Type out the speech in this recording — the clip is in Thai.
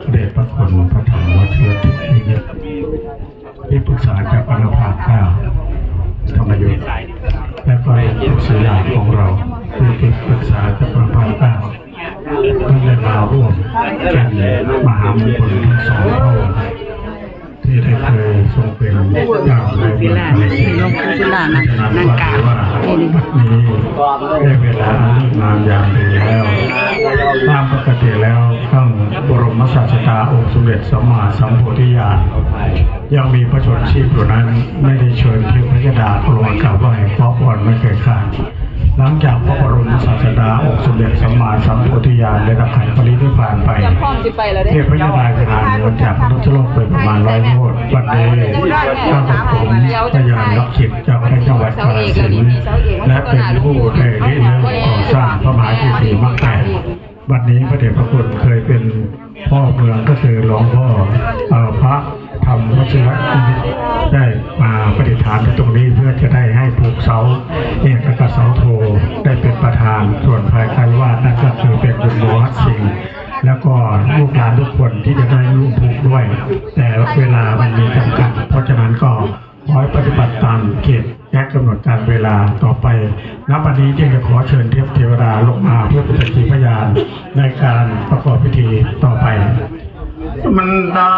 ระเดชพระคุณพระธรรมวชิรทิพย์ที่ปรึกษาจากอนุภาค9ธรรมยุทธ์และก็ทุกศิลาของเราที่ปรึกษาจากอนุภาค9ก็ได้มาร่วมเป็นมหามงคลทั้งสองพระองค์ที่ได้เคยทรงเป็นเจ้าในเมืองมาเลเซียฉะนั้นก็ถือว่าวันนี้ได้เวลาเลิกงานยามดีแล้วตามปกติแล้วตั้งบรมศาสดาองค์สมเด็จสัมมาสัมพุทธญาณยังมีพระชนชีพอยู่นั้นไม่ได้เชิญเทพยดาลงกราบไหว้ขอพรไม่เคยขาดหลังจากพระบรมศาสดาองค์สมเด็จสัมมาสัมพุทธญาณได้รับขันปรินิพพานไปเทพยดาจะนานวนจากมนุษย์โลกไปประมาณ100 โยชน์วันนี้ข้าพเจ้าพยานรักขิตเจ้าคณะจังหวัดกาฬสินธุ์และเป็นผู้ได้ริเริ่มก่อสร้างพระมหาเจดีย์มรรคแปดวันนี้พระเดชพระคุณเคยเป็นพ่อเมืองก็คือหลวงพ่อพระธรรมวชิรทิพย์ได้มาประดิษฐานที่ตรงนี้เพื่อจะได้ให้ผูกเสาเอกกับเสาโทได้เป็นประธานส่วนภายใต้ว่านั่นก็คือเป็นบุญโมหัสสิงห์แล้วก็ลูกหลานทุกคนที่จะได้ร่วมผูกด้วยแต่เวลามันมีจำกัดเพราะฉะนั้นก็ขอให้ปฏิบัติตามเขตและกำหนดการเวลาต่อไปณบัดนี้จึงจะขอเชิญเทวดาลงมาเพื่อเป็นสักขีพยานในการประกอบพิธีต่อไปมันดา